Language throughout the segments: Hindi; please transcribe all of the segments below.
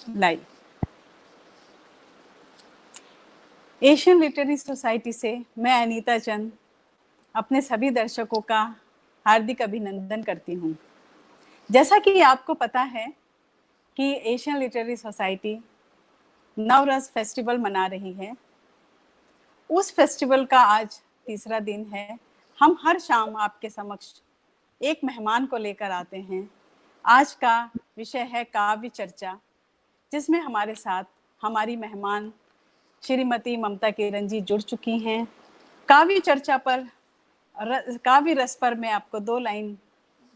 लाइव। एशियन लिटरेरी सोसाइटी से मैं अनीता चंद अपने सभी दर्शकों का हार्दिक अभिनंदन करती हूँ। जैसा कि आपको पता है कि एशियन लिटरेरी सोसाइटी नवरस फेस्टिवल मना रही है। उस फेस्टिवल का आज तीसरा दिन है। हम हर शाम आपके समक्ष एक मेहमान को लेकर आते हैं। आज का विषय है काव्य चर्चा, जिसमें हमारे साथ हमारी मेहमान श्रीमती ममता किरण जी जुड़ चुकी हैं। काव्य चर्चा पर, काव्य रस पर मैं आपको 2 लाइन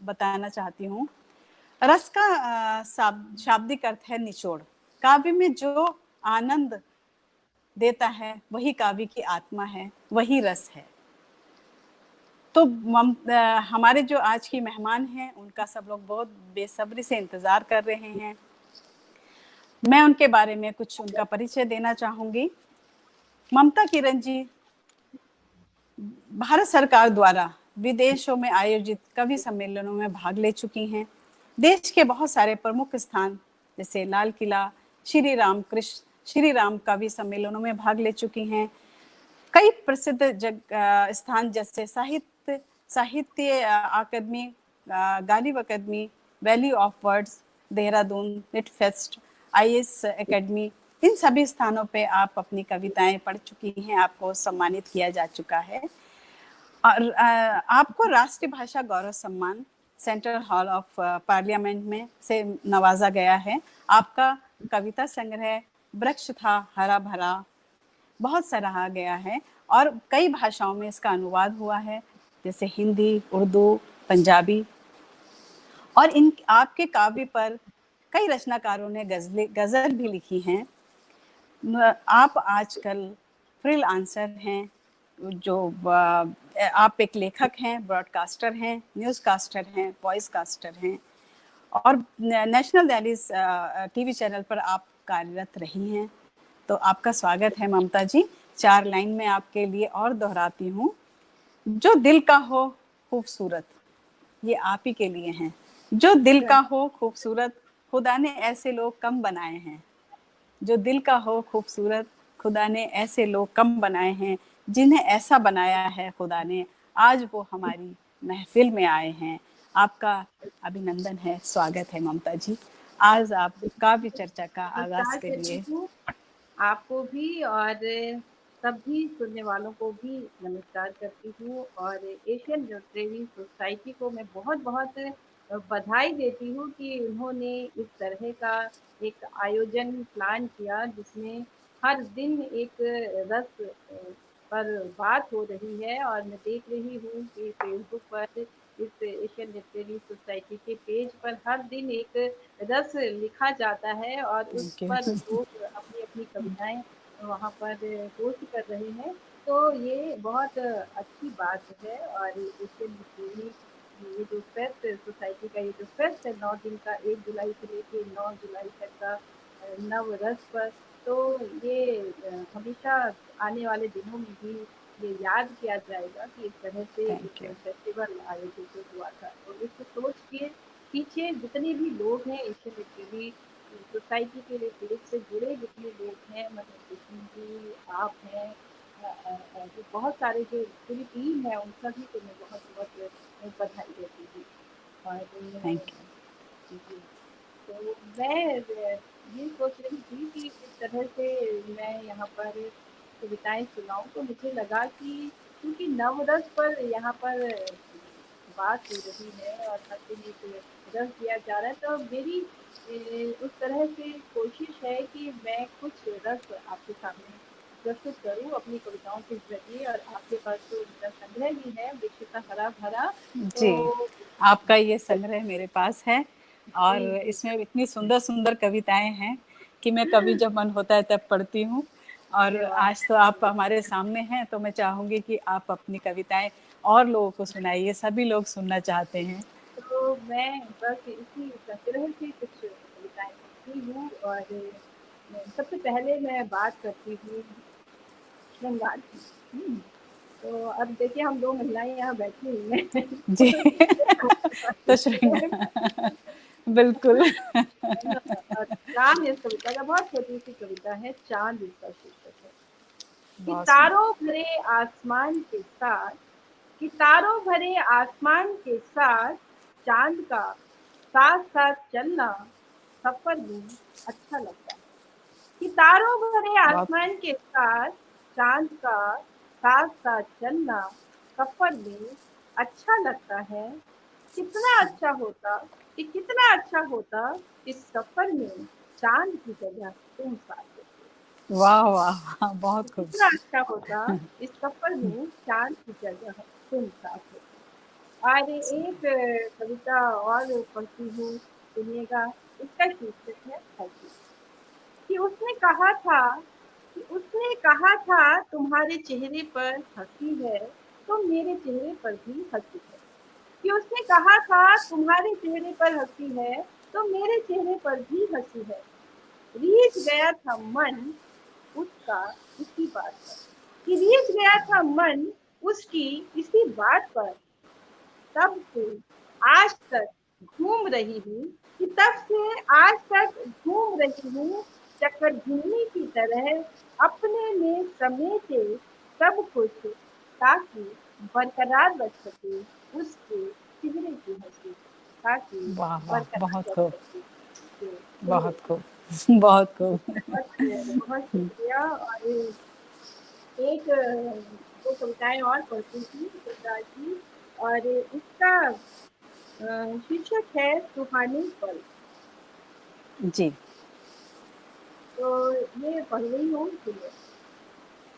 बताना चाहती हूँ। रस का शाब्दिक अर्थ है निचोड़। काव्य में जो आनंद देता है वही काव्य की आत्मा है, वही रस है। तो हमारे जो आज की मेहमान हैं उनका सब लोग बहुत बेसब्री से इंतजार कर रहे हैं। मैं उनके बारे में कुछ उनका परिचय देना चाहूंगी। ममता किरण जी भारत सरकार द्वारा विदेशों में आयोजित कवि सम्मेलनों में भाग ले चुकी हैं। देश के बहुत सारे प्रमुख स्थान जैसे लाल किला, श्री राम कवि सम्मेलनों में भाग ले चुकी हैं। कई प्रसिद्ध स्थान जैसे Sahitya Akademi, Ghalib Akademi, valley of words, Dehradun, lit fest, IAS academy, इन सभी स्थानों पे आप अपनी कविताएं पढ़ चुकी हैं। आपको सम्मानित किया जा चुका है और आपको राष्ट्रीय भाषा गौरव सम्मान सेंट्रल हॉल ऑफ पार्लियामेंट में से नवाजा गया है। आपका कविता संग्रह वृक्ष था हरा भरा बहुत सराहा गया है और कई भाषाओं में इसका अनुवाद हुआ है, जैसे हिंदी, उर्दू, पंजाबी। और इन आपके काव्य पर कई रचनाकारों ने गजल भी लिखी हैं। आप आजकल फ्रीलांसर हैं, जो आप एक लेखक हैं, ब्रॉडकास्टर हैं, न्यूज़कास्टर हैं, वॉइस कास्टर हैं और नेशनल दहलीज TV चैनल पर आप कार्यरत रही हैं। तो आपका स्वागत है ममता जी। 4 लाइन में आपके लिए और दोहराती हूँ। जो दिल का हो खूबसूरत, ये आप ही के लिए हैं। जो दिल का हो खूबसूरत, खुदा ने ऐसे लोग कम बनाए हैं। जो दिल का हो खूबसूरत, खुदा ने ऐसे लोग कम बनाए हैं। जिन्हें ऐसा बनाया है खुदा ने, आज वो हमारी महफिल में आए हैं। आपका अभिनंदन है, स्वागत है ममता जी। आज आप काव्य चर्चा का आगाज करिए। आपको भी और सभी सुनने वालों को भी नमस्कार करती हूँ और एशियन लिटरेरी सोसाइटी को मैं बहुत बहुत बधाई देती हूँ कि उन्होंने इस तरह का एक आयोजन प्लान किया, जिसमें हर दिन एक रस पर बात हो रही है। और मैं देख रही हूँ कि फेसबुक पर इस एशियन लिटरेरी सोसाइटी के पेज पर हर दिन एक रस लिखा जाता है और उस पर लोग अपनी अपनी कविताएं वहाँ पर पोस्ट कर रहे हैं। तो ये बहुत अच्छी बात है। और एशियन लिटरेरी ये जो फेस्ट सोसाइटी का ये जो फेस्ट है 9 दिन का, 1 जुलाई से लेके 9 जुलाई तक का नव रस पर, तो ये हमेशा आने वाले दिनों में भी ये याद किया जाएगा कि इस तरह से एक फेस्टिवल आयोजित हुआ था। तो इस सोच के पीछे जितने भी लोग हैं एशियन लिटरेरी सोसाइटी के लिए पेज से जुड़े जितने लोग हैं, मतलब कृष्ण जी, आप हैं, जो बहुत सारे जो पूरी टीम है, उन सभी को मैं बहुत बहुत बधाई देती हूँ। और तो मैं ये सोच रही थी कि इस तरह से मैं यहाँ पर कविताएं सुनाऊं, तो मुझे लगा कि क्योंकि नवरस पर यहाँ पर बात हो रही है और हर दिन एक रस दिया जा रहा है, तो मेरी उस तरह से कोशिश है कि मैं कुछ रस आपके सामने प्रस्तुत करूं अपनी कविताओं के जरिए। और आपके पास तो उनका संग्रह भी है, वृक्ष का हरा भरा। जी, आपका ये संग्रह मेरे पास है और इसमें इतनी सुंदर सुंदर कविताएं हैं कि मैं कभी जब मन होता है तब पढ़ती हूँ। और आज तो आप हमारे सामने हैं, तो मैं चाहूंगी कि आप अपनी कविताएं और लोगों को सुनाइए, सभी लोग सुनना चाहते हैं। तो मैं बस इसी संग्रह से कुछ कविताएं लिखती हूँ। और सबसे पहले मैं बात करती हूँ श्रृंगार की। तो अब देखिए हम 2 महिलाएं यहाँ बैठी हुई हैं। जी तो श्रृंगार बिल्कुल। है ना? और चाँद इस कविता का बहुत छोटी-सी कविता है, चाँद इसका शीर्षक है। बहुत सुंदर। सितारों भरे आसमान के साथ सितारों भरे आसमान के साथ चाँद का साथ-साथ चलना सफ़र में अच्छा लगता है। सितारों भरे बहुत आसमान के साथ चाँद का साथ-साथ चलना सफ़र में अच्छा लगता है। कितना अच्छा होता कितना अच्छा होता इस सफ़र में चाँद की जगह तुम साथ होते। वाह, वाह, वाह! तो बहुत खूब। कितना अच्छा होता इस सफ़र में चाँद की जगह तुम साथ होते। और एक कविता और पढ़ती हूँ, सुनिएगा। इसका शीर्षक है हंसी। कि उसने कहा था तुम्हारे चेहरे पर हंसी है, तो मेरे चेहरे पर भी हंसी है। कि उसने कहा था तुम्हारे चेहरे पर हंसी है, तो मेरे चेहरे पर भी हंसी है। रीझ गया था मन उसका इसी बात पर। कि रीझ गया था मन उसकी इसी बात पर। तब से आज तक घूम रही हूँ कि तब से आज तक घूम रही हूँ चकरघूनी की तरह अपने में समेटे सब कुछ ताकि बरकरार रख सके उसके चेहरे की हंसी ताकि वाह, वाह! बहुत बरकरार रख खूब, सके उसके चेहरे बहुत की खूब, बहुत खूब। बहुत बहुत शुक्रिया। और एक दो कविताएं और पढ़ती थी सरदार की। और इसका शीर्षक है सुहाने पल। जी, तो ये पढ़ रही हूँ सुनिए।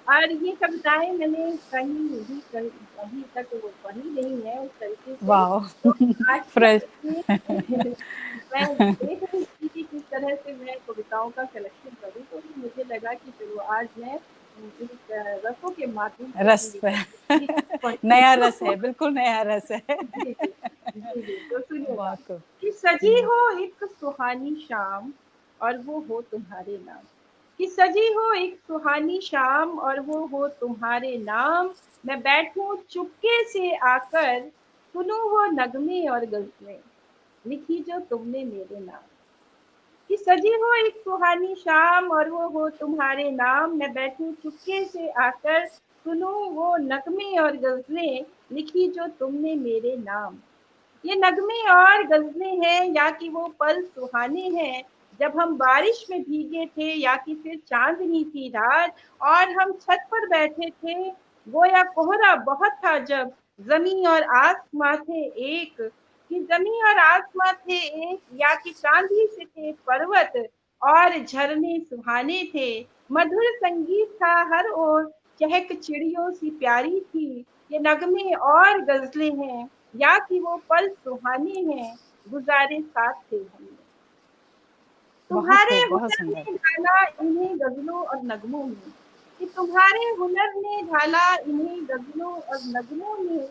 और ये कविताएं मैंने कहीं भी अभी तक वो पढ़ी नहीं है उस तरीके से। वाओ! तो आज फ्रेश। ये मैं देख रही थी कि किस तरह से मैं कविताओं का कलेक्शन करूँ, तो मुझे लगा कि चलो आज मैं इन रसों के माध्यम से रस अपनी पे लिखी पढ़ती नया रस हूँ। है, बिल्कुल नया रस है। जी, जी। जी, जी, तो सुनिएगा। बहुत खूब। कि सजी हो एक सुहानी शाम और वो हो तुम्हारे नाम। कि सजी हो एक सुहानी शाम और वो हो तुम्हारे नाम। मैं बैठूं चुपके से आकर सुनूं वो नगमे और गज़लें लिखी जो तुमने मेरे नाम। कि सजी हो एक सुहानी शाम और वो हो तुम्हारे नाम। मैं बैठूं चुपके से आकर सुनूं वो नगमे और गज़लें लिखी जो तुमने मेरे नाम। ये नगमे और गज़लें हैं या कि वो पल सुहाने हैं जब हम बारिश में भीगे थे या कि फिर चांदनी थी रात और हम छत पर बैठे थे। गोया कोहरा बहुत था जब ज़मीं और आसमां थे एक। कि ज़मीं और आसमां थे एक या कि चांदी से थे पर्वत और झरने सुहाने थे। मधुर संगीत था हर ओर चहक चिड़ियों सी प्यारी थी। ये नगमे और गज़लें हैं या कि वो पल सुहाने हैं गुजारे साथ थे हमने। बहुत तुम्हारे खूब, बहुत हुनर सुंदर। ने ढाला इन्हें गजलों और नगमों में। कि तुम्हारे हुनर ने ढाला इन्हें गजलों और नगमों में।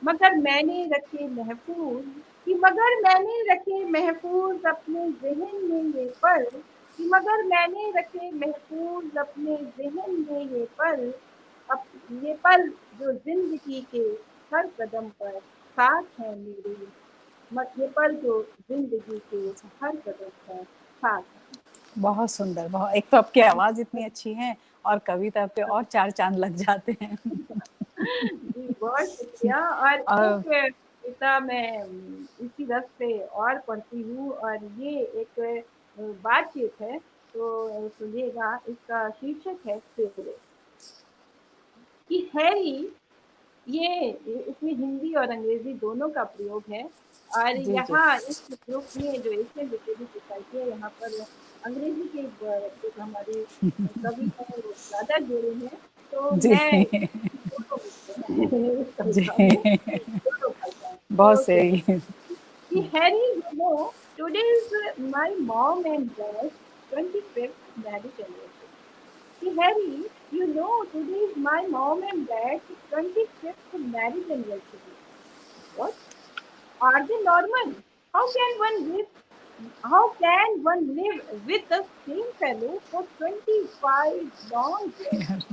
मगर मैंने रखे महफूज मगर मैंने रखे महफूज अपने जहन में ये पल। कि मगर मैंने रखे महफूज अपने जहन में ये पल। अब ये पल जो जिंदगी के हर कदम पर साथ है मेरे। ये पल जो जिंदगी के हर कदम पर साथ है। बहुत सुंदर, बहुत। एक तो आपकी आवाज़ इतनी अच्छी है और कविता पे और 4 चाँद लग जाते हैं। जी, बहुत शुक्रिया। और और एक कविता मैं इसी रस पे और पढ़ती हूँ और ये एक बातचीत है, तो सुनिएगा। इसका शीर्षक है फेरे। कि हैरी ये इसमें हिंदी और अंग्रेजी दोनों का प्रयोग है। और जी, जी। यहाँ इस ग्रुप में जो एशियन लिटरेरी सोसाइटी है, यहाँ पर अंग्रेजी के जो हमारे कवि हैं वो ज़्यादा जुड़े हैं। तो जी, मैं दोनों मिलते हैं इस जी। कविता में दोनों भाषाएं। बहुत तो सही। सुनिए कि Harry you know today is my mom and dad's 25th marriage anniversary. कि Harry, you know, today is my mom and dad's 25th marriage anniversary. What? Are they normal? How can one live? How can one live with the same fellow for 25 long years?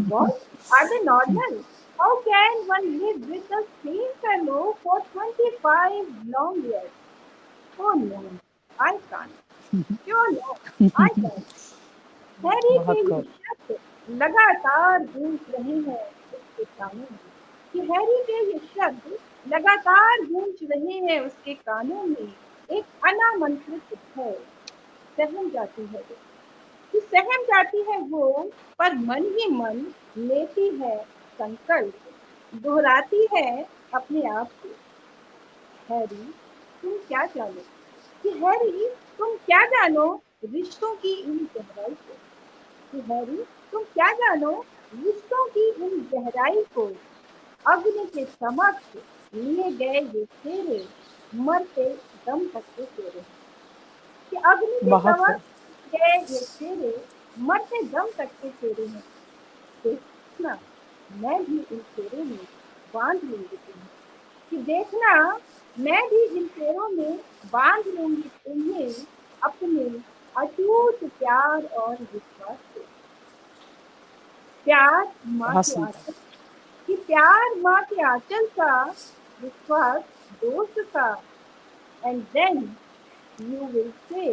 What? Are they normal? How can one live with the same fellow for 25 long years? Oh no, I can't. क्यों no, I can't. हैरी के बहुत ये खूब। शब्द लगातार गूंज रहे हैं उसके कानों में, कि हैरी के ये शब्द लगातार गूंज रहे हैं उसके कानों में। एक अनामंत्रित है, सहम जाती है वो, कि सहम जाती है वो, पर मन ही मन लेती है संकल्प, दोहराती है अपने आप को, हैरी तुम क्या जानो, कि हैरी तुम क्या जानो रिश्तों की इन गहराई को, कि हैरी तुम क्या जानो रिश्तों की इन गहराई को, अग्नि के समक्ष लिए गए ये तेरे मरते दम तक के तेरे, कि अग्नि के बहुत खूब। समक्ष गए ये तेरे मरते दम तक के तेरे हैं, देखना मैं भी इन तेरों में बांध लूंगी तुम्हें, कि देखना मैं भी इन तेरों में बांध लूंगी तुम्हें अपने अटूट प्यार और विश्वास से, प्यार माँ बहुत के सुंदर। आंचल, कि प्यार माँ के आंचल का, विश्वास दोस्त का, and then you will say,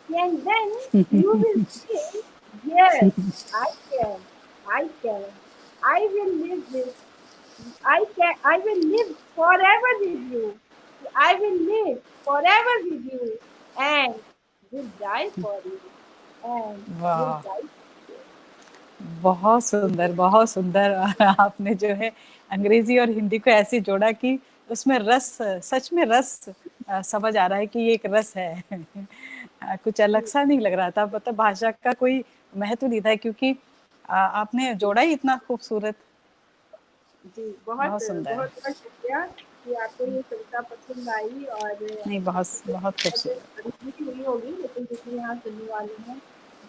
and then you will say, yes, I can, I can, I will live with, I will live forever with you, I will live forever with you, and will die for you, and will वाह, die. बहुत सुंदर, बहुत सुंदर। और आपने जो है अंग्रेजी और हिंदी को ऐसे जोड़ा कि उसमें रस, सच में रस समझ आ रहा है कि ये एक रस है। कुछ अलग सा नहीं लग रहा था, मतलब भाषा का कोई महत्व नहीं था, क्योंकि आपने जोड़ा ही इतना खूबसूरत। जी, बहुत बहुत सुंदर है। बहुत बहुत शुक्रिया कि आपको ये कविता पसंद आई, और नहीं, बहुत मुझे बहुत शायद खूबसूरत। खरीदनी भी हुई होगी, लेकिन जितने यहाँ सुनने वाले हैं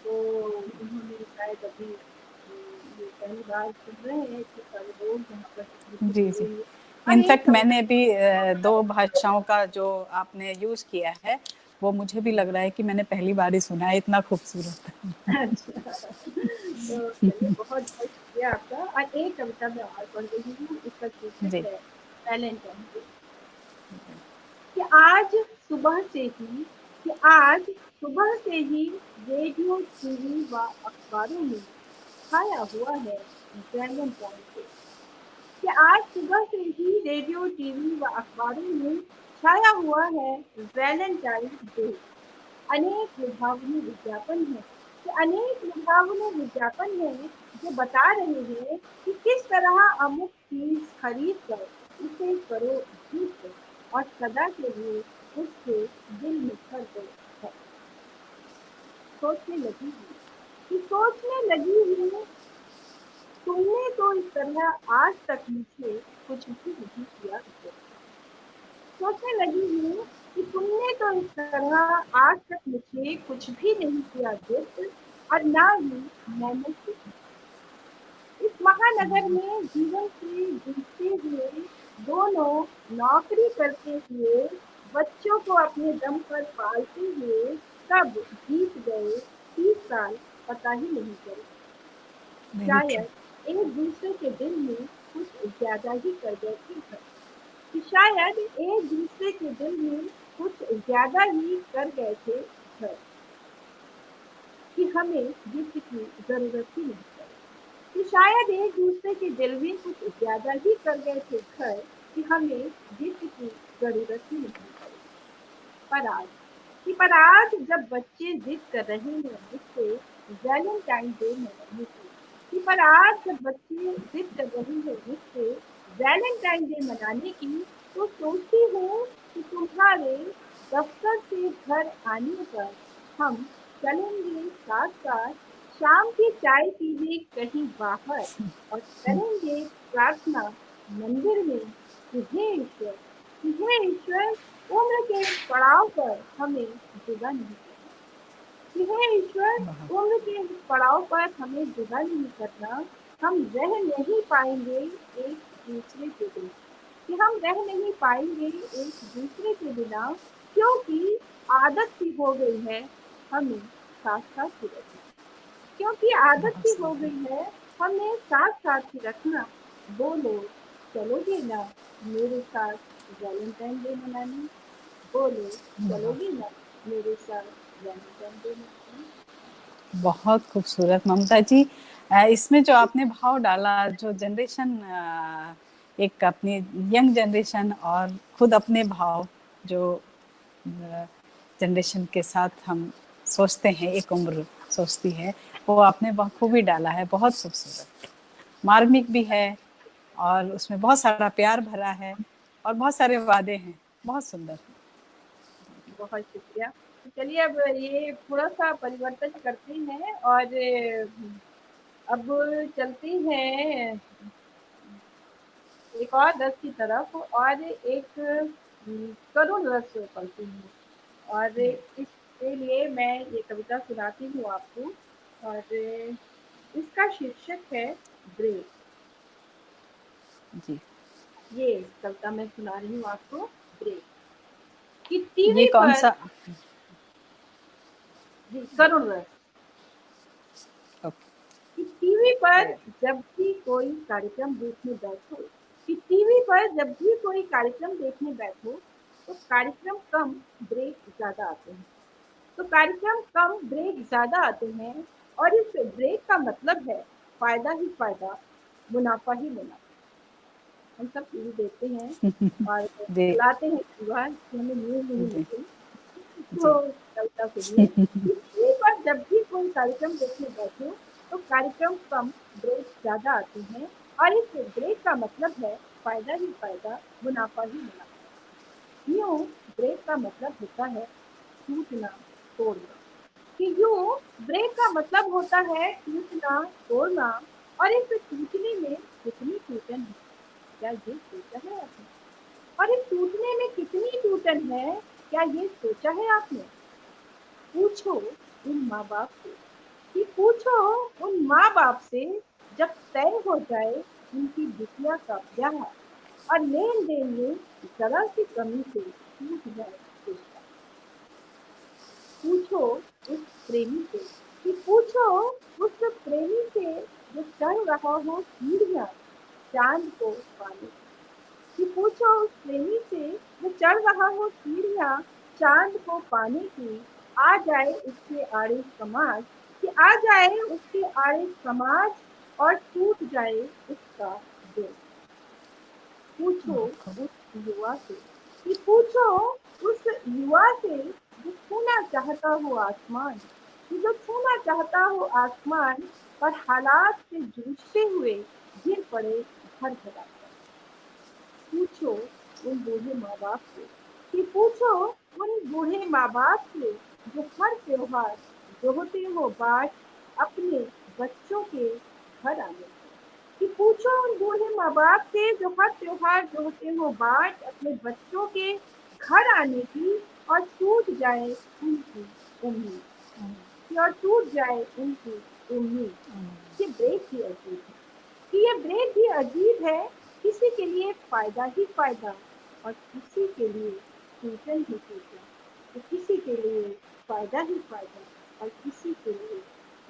वो उन्होंने शायद अभी ये पहली बार सुन रहे हैं कि सारे लोग यहाँ पर लिखित जी, हुए जी। हैं। और एक इनफैक्ट कविता मैंने भी 2 भाषाओं का जो आपने यूज़ किया है, वो मुझे भी जी, लग रहा है कि मैंने पहली बार ही सुना है, इतना खूबसूरत। अच्छा, तो चलिए बहुत बहुत शुक्रिया आपका। और एक कविता मैं और पढ़ रही हूँ, इसका शीर्षक जी, है वैलेंटाइन डे। कि आज सुबह से ही कि आज सुबह से ही रेडियो, टीवी व अखबारों में छाया हुआ है वैलेंटाइन डे। कि आज सुबह से ही रेडियो, टीवी व अखबारों में छाया हुआ है वैलेंटाइन डे। अनेक लुभावने विज्ञापन हैं, कि अनेक लुभावने विज्ञापन हैं जो बता रहे हैं कि किस तरह अमुक चीज खरीद कर उसे करो गिफ्ट, और सदा के लिए उसके दिल में कर दो है। सोचने लगी हूँ, कि सोचने लगी हूँ, तुमने तो इस तरह आज तक मुझे कुछ भी नहीं किया है। सोचने लगी हूँ कि तुमने तो इस तरह आज तक मुझे कुछ भी नहीं किया गिफ्ट, और ना ही मैंने कुछ। इस महानगर में जीवन से जूझते हुए दोनों, नौकरी करते हुए, बच्चों को अपने दम पर पालते हुए कब बीत गए 30 साल पता ही नहीं चला। Very true. शायद एक दूसरे के दिल में कुछ ज्यादा ही कर गए थे, कि शायद एक दूसरे के दिल में कुछ ज्यादा ही कर गए थे घर, कि हमें गिफ्ट की जरूरत ही नहीं पड़ी। कि शायद एक दूसरे के दिल में कुछ ज्यादा ही कर गए थे घर, कि हमें गिफ्ट की जरूरत ही नहीं पड़ी। पर आज पर आज जब बच्चे जिद कर रहे हैं मुझसे वैलेंटाइन डे मनाने की, पर आज जब बच्चे जिद कर रहे हैं मुझसे वैलेंटाइन डे मनाने की, तो सोचती हूँ कि तुम्हारे दफ्तर से घर आने पर हम चलेंगे साथ साथ शाम की चाय पीने कहीं बाहर, और करेंगे प्रार्थना मंदिर में कि हे ईश्वर, उम्र के इस पड़ाव पर हमें जुदा नहीं करना, कि हे ईश्वर, बहुत। उम्र के इस पड़ाव पर हमें जुदा नहीं करना। हम रह नहीं पाएंगे एक दूसरे के बिना, कि हम रह नहीं पाएंगे एक दूसरे के बिना, क्योंकि आदत सी हो गई है हमें साथ साथ ही रखना, क्योंकि आदत बहुत सी हो सुंदर। गई है हमें साथ साथ ही रखना। बोलो चलोगे ना मेरे साथ वैलेंटाइन डे मनाने। बोलो चलोगी ना मेरे साथ जन्मदिन देने। बहुत खूबसूरत ममता जी। इसमें जो आपने भाव डाला, जो जनरेशन, एक अपनी यंग जनरेशन और खुद अपने भाव जो जनरेशन के साथ हम सोचते हैं, एक उम्र सोचती है, वो आपने बखूबी डाला है। बहुत खूबसूरत, मार्मिक भी है और उसमें बहुत सारा प्यार भरा है और बहुत सारे वादे हैं। बहुत सुंदर। बहुत शुक्रिया। तो चलिए अब ये थोड़ा सा परिवर्तन करते हैं और अब चलते हैं एक और रस की तरफ और एक करुण रस पढ़ती हूँ। और इसके लिए मैं ये कविता सुनाती हूँ आपको और इसका शीर्षक है ब्रेक। जी। ये कविता मैं सुना रही हूँ आपको, ब्रेक। कि ये टीवी कौन पर सा? जी करुण रस। ओके। कि टीवी पर जब भी कोई कार्यक्रम देखने बैठो, कि टीवी पर जब भी कोई कार्यक्रम देखने बैठो तो कार्यक्रम कम ब्रेक ज्यादा आते हैं। तो कार्यक्रम कम ब्रेक ज्यादा आते हैं और इस ब्रेक का मतलब है फायदा ही फायदा, मुनाफा ही मुनाफा। हम सब टीवी देखते हैं और जी। चलाते हैं कई बार कि हमें न्यूज नहीं जी। मिलती। जी। तो कविता सुनिए। टीवी पर जब भी कोई कार्यक्रम देखने बैठो तो कार्यक्रम कम ब्रेक ज्यादा आते हैं और इस ब्रेक का मतलब है फायदा ही फायदा, मुनाफा ही मुनाफा। यूं ब्रेक का मतलब होता है टूटना तोड़ना। कि यूं ब्रेक का मतलब होता है टूटना तोड़ना। और इस टूटने में कितनी टूटन है, क्या ये सोचा है आपने? और इस टूटने में कितनी टूटन है, क्या ये सोचा है आपने? पूछो उन माँ बाप से, कि पूछो उन माँ बाप से जब तय हो जाए उनकी बिटिया का ब्याह और लेन देन में जरा सी कमी से टूट जाए रिश्ता। पूछो उस प्रेमी से, कि पूछो उस प्रेमी से जो चढ़ रहा हो सीढ़ियाँ चांद को पाने की। कि पूछो उस प्रेमी से जो चढ़ रहा हो सीढ़ियाँ चांद को पाने की। आ जाए उसके आड़े समाज, कि आ जाए उसके आड़े समाज और टूट जाए उसका दिल। पूछो उस युवा से, कि पूछो उस युवा से जो छूना चाहता हो आसमान, कि जो छूना चाहता हो आसमान पर हालात से जूझते हुए गिर पड़े घर भरा। पूछो उन बूढ़े माँ बाप से, कि पूछो उन बूढ़े माँ बाप से जो हर त्योहार जोहते हो बाट अपने बच्चों के घर आने की। कि पूछो उन बूढ़े माँ बाप से जो हर त्योहार जोहते हो बाट अपने बच्चों के घर आने की और टूट जाए उनकी उम्मीद। कि और टूट जाए उनकी उम्मीद। ये ब्रेक ही अजीब है, कि ये ब्रेक भी अजीब है। किसी के लिए फायदा ही फायदा और किसी के लिए टूटन ही टूटन। तो किसी के लिए फायदा ही फायदा और किसी के लिए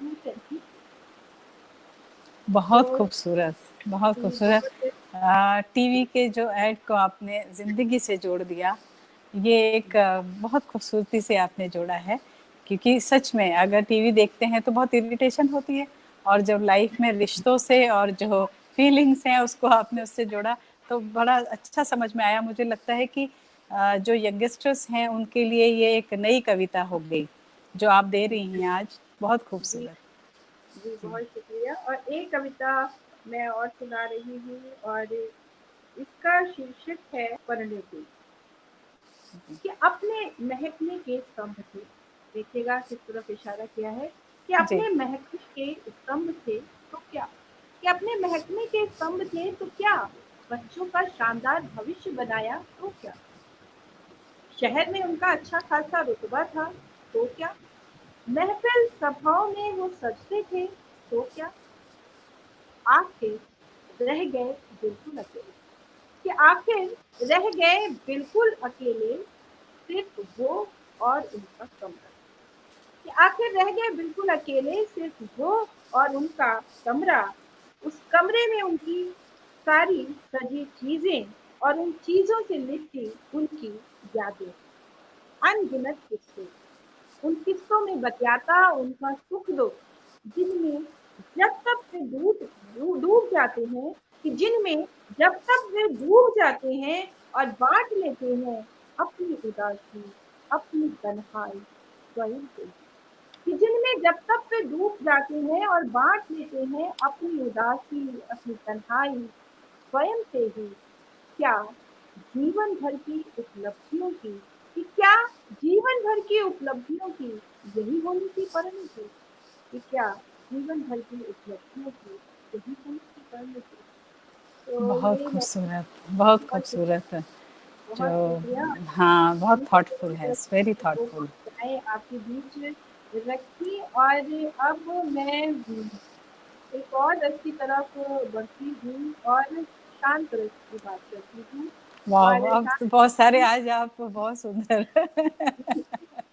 टूटन ही टूटन। बहुत तो खूबसूरत, बहुत जी खूबसूरत। बहुत टीवी के जो ऐड को आपने ज़िंदगी से जोड़ दिया, ये एक बहुत खूबसूरती से आपने जोड़ा है। क्योंकि सच में अगर टीवी देखते हैं तो बहुत इरिटेशन होती है, और जब लाइफ में रिश्तों से और जो फीलिंग्स हैं उसको आपने उससे जोड़ा, तो बड़ा अच्छा समझ में आया। मुझे लगता है कि जो यंगस्टर्स हैं उनके लिए ये एक नई कविता हो गई जो आप दे रही हैं आज। बहुत जी खूबसूरत। जी बहुत शुक्रिया। और एक कविता मैं और सुना रही हूँ और इसका शीर्षक है परिणति। कि अपने महकने के स्तंभ थे, देखिएगा किस तरफ इशारा किया है, कि जी। अपने महकने के स्तंभ थे तो क्या, कि अपने महकने के स्तंभ थे तो क्या, बच्चों का शानदार भविष्य बनाया तो क्या, शहर में उनका अच्छा खासा रुतबा था तो क्या, महफिल सभाओं में वो सजते थे तो क्या, आखिर रह गए बिल्कुल अकेले। कि आखिर रह गए बिल्कुल अकेले, सिर्फ वो और उनका कमरा। कि आखिर रह गए बिल्कुल अकेले, सिर्फ वो और उनका कमरा। उस कमरे में उनकी सारी सजी चीजें और उन चीजों से लिपटी उनकी यादें। अनगिनत किस्से। उन किस्सों में बतियाता उनका सुख दुख, जिनमें जब तक वे डूब जाते हैं, कि जिनमें जब तक वे डूब जाते हैं और बांट लेते हैं अपनी उदासी, अपनी तन्हाई स्वयं से, कि जिनमें जब तक वे डूब जाते हैं और बांट लेते हैं अपनी उदासी, अपनी तन्हाई स्वयं से ही, क्या जीवन भर की उपलब्धियों की, कि क्या जीवन भर की उपलब्धियों की यही होनी थी परिणति, कि क्या जीवन भर की उपलब्धियों की यही होनी थी परिणति। तो बहुत ये मैं खूबसूरत, बहुत बहुत खूबसूरत। जो बहुत शुक्रिया। हाँ, बहुत मुझे थॉटफुल है, इट्स वेरी दो थॉटफुल। कविताएं आपके बीच रखी, और अब मैं एक और रस की तरफ बढ़ती हूँ और शांत रस की बात करती हूँ। वाह, और अब शांत तो बहुत सारे रस आज आप बहुत सुंदर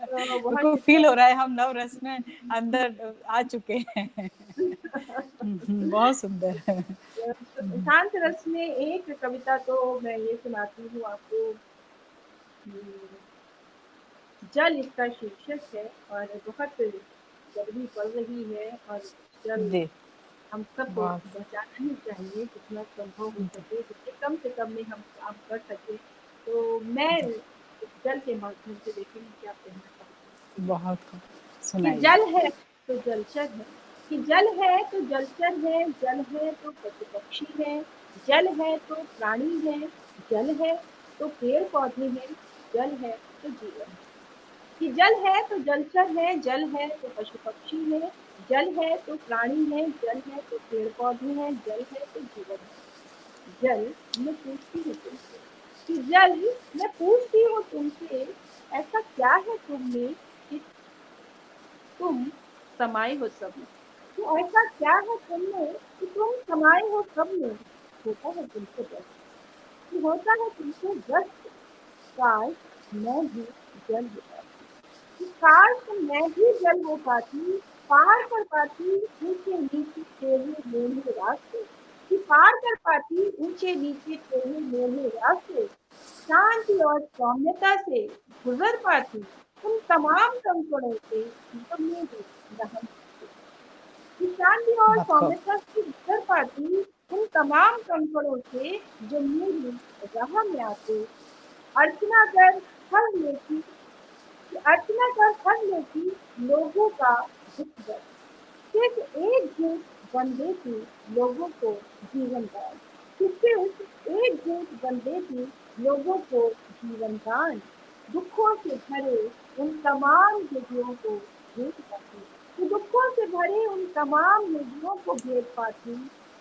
बहुत मेरे फील हो शुक्रिया। रहा है हम नव रस में अंदर आ चुके हैं। बहुत सुंदर है। शांत रस में एक कविता तो मैं ये सुनाती हूँ आपको। जल इसका शीर्षक है, और बहुत गर्मी पड़ रही है, और जल जी, हम सबको बहुत। बचाना ही चाहिए जितना संभव हो सके, जितने कम से कम में हम काम कर सके। तो मैं जी, जल के माध्यम से देखेंगे क्या कहना चाहती हूँ। बहुत खूब, कि सुनाइए। जल है तो जलचर है, कि जल है तो जलचर है, जल है तो पशु पक्षी है, जल है तो प्राणी है, जल है तो पेड़ पौधे हैं, जल है तो जीवन है। कि जल है तो जलचर है, जल है तो पशु पक्षी है, जल है तो प्राणी है, जल है तो पेड़ पौधे हैं, जल है तो जीवन है। जल, मैं पूछती हूँ तुमसे, कि जल, मैं पूछती हूँ तुमसे, ऐसा क्या है तुम में कि तुम समाये हो सब में। तो ऐसा क्या है तुम में कि तुम समाये हो सब में। होता है तुमसे बस, कि होता है तुमसे बस। काश मैं भी जल होता, कि काश मैं भी जल हो पाती, पार कर पाती ऊंचे नीचे टेढ़े मेढ़े रास्ते, कि पार कर पाती ऊंचे नीचे टेढ़े मेढ़े रास्ते, शांति और सौम्यता से गुजर पाती उन तमाम कंकड़ों से जो मेरे रहम करते, कि शांति और बहुत खूब। सौम्यता से गुजर पाती उन तमाम कंकड़ों से जो मेरी राह में आते, अर्चना कर हर लेती, कि अर्चना कर हर लेती लोगों का दुख दर्द, सिर्फ एकजुट बन देती लोगों को जीवन दान, कि सिर्फ एकजुट बन देती लोगों को जीवन दान, दुखों से भरे उन तमाम हृदयों को भेद पाती, कि दुखों से भरे उन तमाम हृदयों को भेद पाती,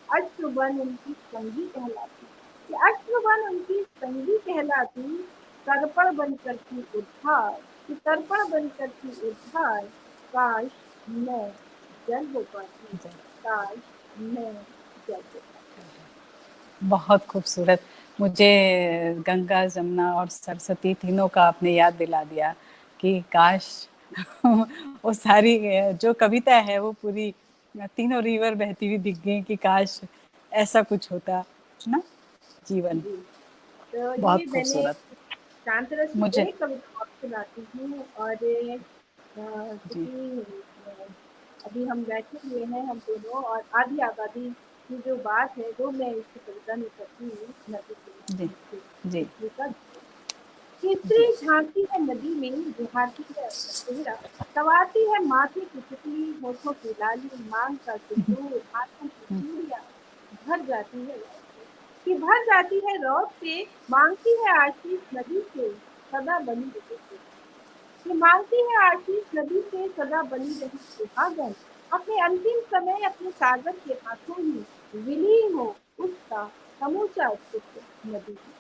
अश्रुबन उनकी संगी कहलाती, कि अश्रुबन उनकी संगी कहलाती, तर्पण बन करती उद्धार, कि तर्पण बन करती उद्धार, काश मैं जल हो पाती, जी, काश मैं जल हो पाती। बहुत खूबसूरत। मुझे गंगा, जमुना और सरस्वती तीनों का आपने याद दिला दिया कि काश वो सारी जो कविता है वो पूरी तीनों रिवर बहती हुई दिख गई कि काश ऐसा कुछ होता ना जीवन। जी, तो ये बहुत मैंने खूबसूरत। शांतरस की मुझे एक कविता आपको सुनाती हूँ, और जी, क्योंकि अभी हम बैठे हुए हैं हम दोनों, और आधी आबादी की जो बात है वो मैं इस कविता में करती हूँ नदी के जी, माध्यम से। जी, पृथ्वी का जी, केसरी झांकी है नदी में, दिखाती है अपना चेहरा, सवारती है माथे की टिकली, होठों की लाली, मांग का सिंदूर, हाथों की चूड़ियां, भर जाती है रौब से, कि भर जाती है रौब से, मांगती है आशीष नदी से, सदा बनी रहे से, कि मांगती है आशीष नदी से, सदा बनी रही सुहागन, अपने अंतिम समय अपने सागर के हाथों ही विलीन हो उसका समूचा अस्तित्व नदी में।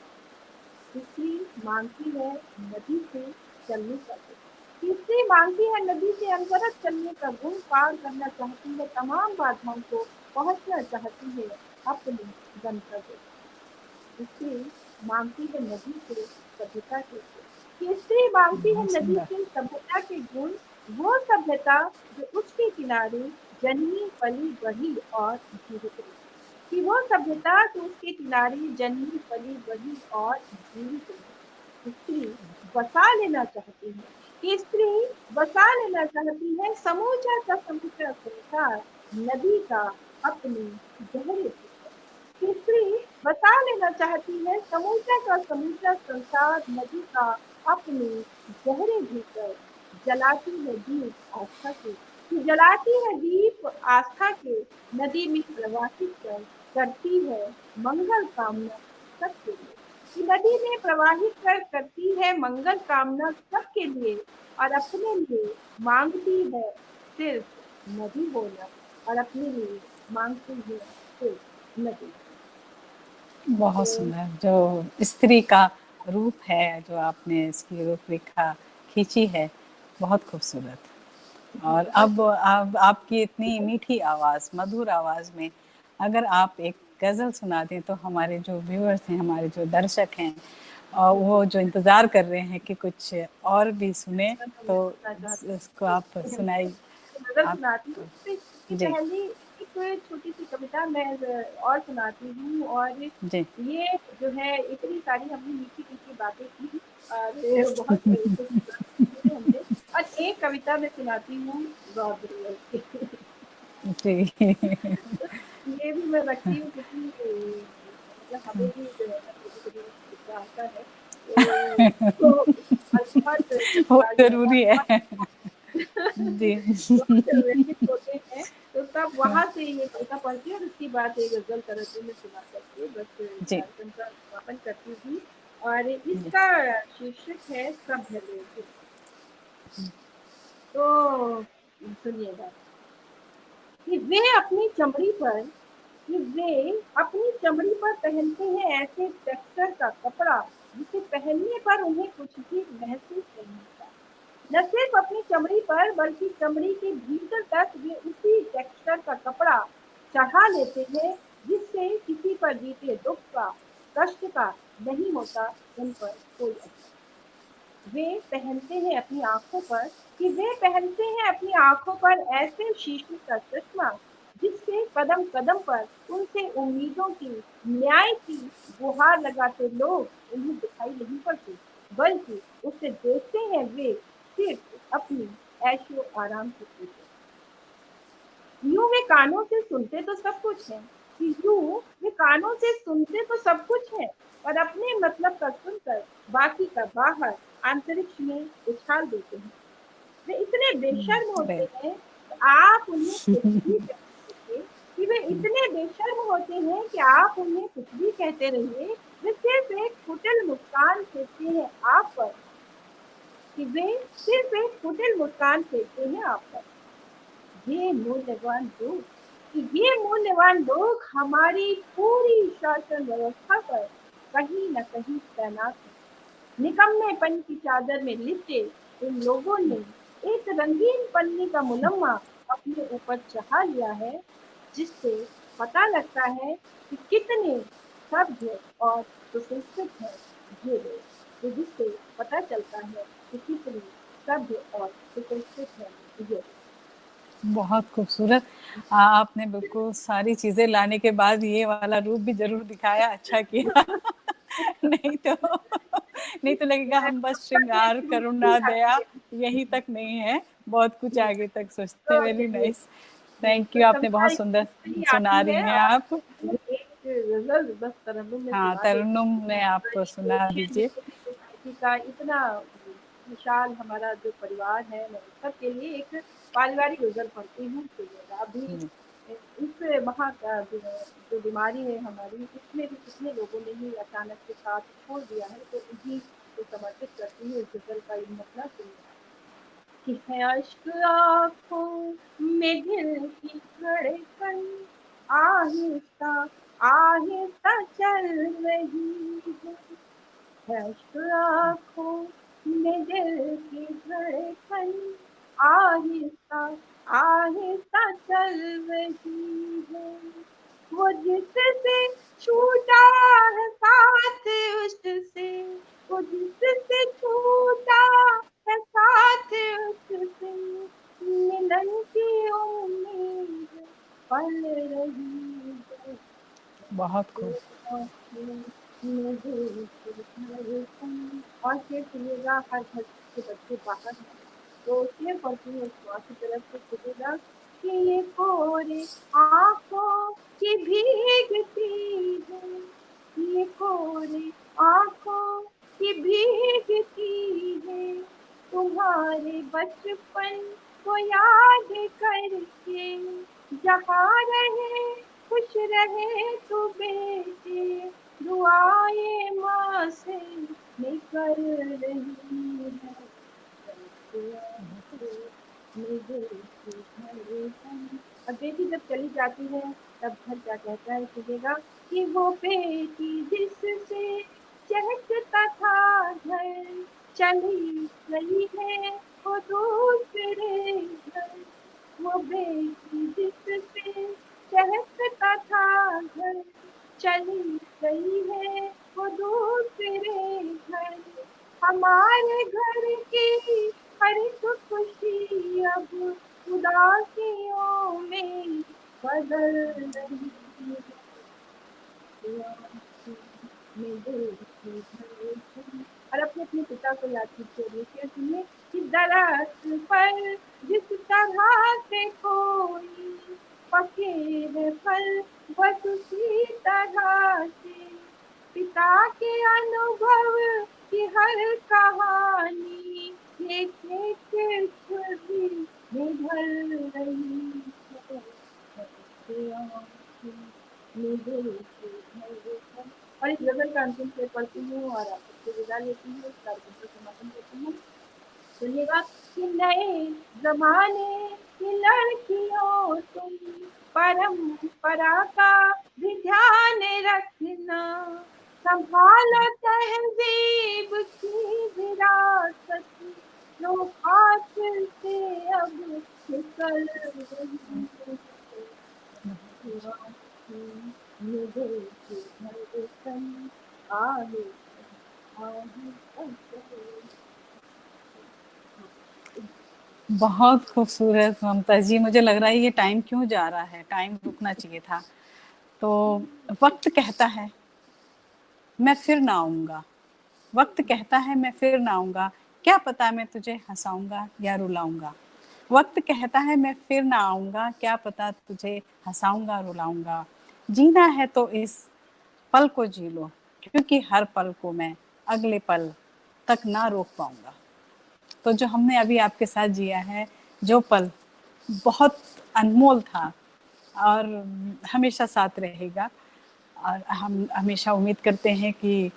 तीसरी मांगती है नदी से चलने का गुण, तीसरी मांगती है नदी से अनवरत चलने का गुण, पार करना चाहती है तमाम बाधाओं को, पहुंचना चाहती है अपने गंतव्य तक। तीसरी मांगती है नदी से सभ्यता के गुण, तीसरी मांगती है बहुत नदी सुंदर। से सभ्यता के गुण, वो सभ्यता जो उसके किनारे जन्मी पली बढ़ी और जीवित रही, कि वो सभ्यता जो उसके किनारे जन्मी पली बढ़ी और जीवित रही। स्त्री बसा लेना चाहती है, कि स्त्री बसा लेना चाहती है समूचा का समूचा संसार नदी का अपने गहरे भीतर। कि स्त्री बसा लेना चाहती है समूचा का समूचा संसार नदी का अपने गहरे भीतर। जलाती है दीप आस्था के, कि जलाती है दीप आस्था के, नदी में प्रवाहित कर करती है मंगल कामना सबके लिए। कि नदी में प्रवाहित कर करती है मंगल कामना सबके लिए, और अपने लिए मांगती है सिर्फ नदी होना, और अपने लिए मांगती है सिर्फ नदी। बहुत तो सुंदर जो स्त्री का रूप है, जो आपने इसकी रूपरेखा खींची है, बहुत खूबसूरत। और अब आपकी इतनी मीठी आवाज़, मधुर आवाज़ में अगर आप एक गज़ल सुना दें तो हमारे जो व्यूअर्स हैं, हमारे जो दर्शक हैं, और वो जो इंतज़ार कर रहे हैं कि कुछ और भी सुने, मैं तो सुनना चाहती इसको आप हूँ। सुनाइए। नज़र आप सुनाती हूँ, तो इसकी जी, पहली एक छोटी-सी कविता मैं और सुनाती हूँ। और जी, ये जो है इतनी सारी हमने मीठी-मीठी बातें की, और बहुत खूबसूरत सुने हमने। और एक कविता मैं सुनाती हूँ रॉबरी की। जी। ये भी मैं रखती हूँ क्योंकि मतलब हमें भी जो है ना कभी-कभी गुस्सा आता है। तो और बहुत वो और ज़रूरी बहुत है। जी। बहुत व्यथित होते हैं, तो तब वहाँ से ये कविता पढ़ती हूँ और उसके बाद एक गज़ल तरन्नुम में सुना करके बस जी, कार्यक्रम का समापन करती हूँ। और जी। इसका शीर्षक है सभ्य लोग। तो सुनिएगा कि वे अपनी चमड़ी पर पहनते हैं ऐसे टेक्सचर का कपड़ा जिसे पहनने पर उन्हें कुछ भी महसूस नहीं होता। न सिर्फ अपनी चमड़ी पर बल्कि चमड़ी के भीतर तक वे उसी टेक्सचर का कपड़ा चढ़ा लेते हैं जिससे किसी पर बीते दुख का, कष्ट का नहीं होता उन पर कोई असर। वे पहनते हैं अपनी आंखों पर कि वे पहनते हैं अपनी आंखों पर ऐसे शीशे का चश्मा जिससे कदम कदम पर उनसे उम्मीदों की, न्याय की गुहार लगाते लोग उन्हें दिखाई नहीं पड़ते, बल्कि उसे देखते हैं वे सिर्फ अपनी ऐशो आराम के पीछे। यूं वे कानों से सुनते तो सब कुछ है, कि यूं वे कानों से सुनते तो सब कुछ है, पर अपने मतलब का सुनकर बाकी का बाहर अंतरिक्ष में उछाल देते हैं। वे इतने बेशर्म होते बिल हैं कि आप उन्हें कुछ भी कहते रहिए, कि वे इतने बेशर्म होते हैं कि आप उन्हें कुछ भी कहते रहिए, वे सिर्फ एक कुटिल मुस्कान फेंकते हैं आप पर, कि वे सिर्फ एक कुटिल मुस्कान फेंकते हैं आप पर। ये मूल्यवान लोग ये मूल्यवान लोग हमारी पूरी शासन व्यवस्था पर कहीं न कहीं तैनात हैं। निकम्मेपन की चादर में लिपटे इन लोगों ने एक रंगीन पन्नी का मुलम्मा अपने ऊपर चढ़ा लिया है, जिससे पता लगता है कि कितने सभ्य और सुसंस्कृत हैं ये लोग। तो जिससे पता चलता है कि कितने सभ्य और सुसंस्कृत हैं ये लोग। बहुत खूबसूरत। आपने बिल्कुल सारी चीज़ें लाने के बाद ये वाला रूप भी ज़रूर दिखाया, अच्छा किया। नहीं तो नहीं तो लगेगा हम बस श्रृंगार, करुणा, दया यहीं तक नहीं है, बहुत कुछ आगे तक सोचते हैं। तो वेरी चलिए, नाइस। जी, थैंक तो यू, आपने कविता बहुत सुंदर नहीं सुना आती रही है, हैं और आप। एक गज़ल बस तरन्नुम में हाँ, सुना देती तरन्नुम हूँ। में आप और सुना एशियन दीजिए। लिटरेरी सोसाइटी का इतना विशाल हमारा जो परिवार है, मैं सबके लिए एक पारिवारिक गज़ल पढ़ती हूँ। सुनिएगा अभी हुँ, इस महा का जो बीमारी है हमारी, इसमें भी कितने लोगों ने ही अचानक से साथ छोड़ दिया है, तो उन्हीं को समर्पित करती हूँ इस गज़ल का ये मतलब सुनिएगा। कि है अश्क आँखों में दिल की धड़कन, आहिस्ता आहिस्ता चल रही है अश्क आँखों में दिल की धड़कन, आहिस्ता आहिस्ता चल रही है। वो जिससे छूटा है साथ उससे, वो जिससे छूटा है साथ उससे, मिलन की उम्मीद पल रही है। बहुत खूब। मेरे धड़कन। और शेर सुनिएगा, हर घर के बच्चे बाहर हैं, तो शेर पढ़ती हूँ माँ की तरफ से, सुनिएगा कि ये कोरे आंखों की भीगती है, ये कोरे आंखों की भीगती है, तुम्हारे बचपन को याद करके, जहाँ रहे खुश रहे तू बेटे, दुआएं माँ से निकल रही है, अब बेटी जब चली जाती है तब घर क्या कहता है, सुनेगा कि वो बेटी जिससे चहकता था घर, चली गई है वो दूसरे घर, वो बेटी जिससे चहकता था घर, चली गई है वो दूसरे घर, हमारे घर की हर एक खुशी अब उदासियों में बदल रही है, और अपने अपने पिता को याद कीजिए, शेर सुनिए कि दरख्त पर जिस तरह से कोई पके है फल, बस उसी तरह से पिता के अनुभव की हर कहानी एक एक छवि निभल रही है, और इस गजल का अंतिम शेर पढ़ती हूँ और आपसे विदा लेती हूँ, इस कार्यक्रम का समापन करती हूँ। सुनिएगा कि नए जमाने की लड़कियों तुम परंपरा का भी ध्यान रखना, संभालो तहजीब की विरासत, जो हाथ से अब निकल रही है, मुझे धड़कन आहे आहे। बहुत खूबसूरत ममता जी, मुझे लग रहा है ये टाइम क्यों जा रहा है, टाइम रुकना चाहिए था। तो वक्त कहता है मैं फिर ना आऊंगा, वक्त कहता है मैं फिर ना आऊंगा, क्या पता मैं तुझे हंसाऊंगा या रुलाऊंगा। वक्त कहता है मैं फिर ना आऊंगा, क्या पता तुझे हंसाऊंगा रुलाऊंगा। जीना है तो इस पल को जी लो, क्योंकि हर पल को मैं अगले पल तक ना रोक पाऊंगा। तो जो हमने अभी आपके साथ जिया है, जो पल बहुत अनमोल था और हमेशा साथ रहेगा, और हम हमेशा उम्मीद करते हैं कि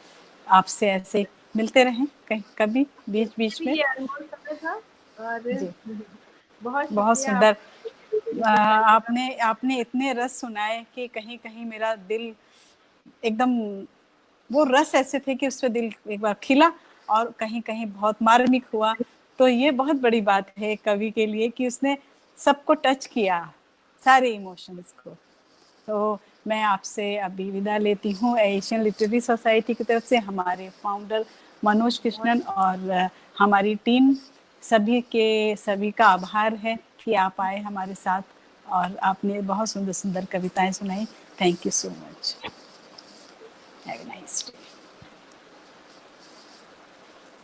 आपसे ऐसे मिलते रहें कहीं कभी बीच बीच में। ये अनमोल समय था, और जी, बहुत बहुत शुक्रिया आप सुंदर। सोसाइटी का। आपने आपने इतने रस सुनाए कि कहीं कहीं मेरा दिल एकदम, वो रस ऐसे थे कि उस पर दिल एक बार खिला और कहीं कहीं बहुत मार्मिक हुआ। तो ये बहुत बड़ी बात है कवि के लिए कि उसने सबको टच किया, सारे इमोशंस को। तो मैं आपसे अभी विदा लेती हूँ एशियन लिटरेरी सोसाइटी की तरफ से, हमारे फाउंडर मनोज कृष्णन और हमारी टीम सभी का आभार है कि आप आए हमारे साथ और आपने बहुत सुंदर सुंदर कविताएं सुनाई। Thank you so much.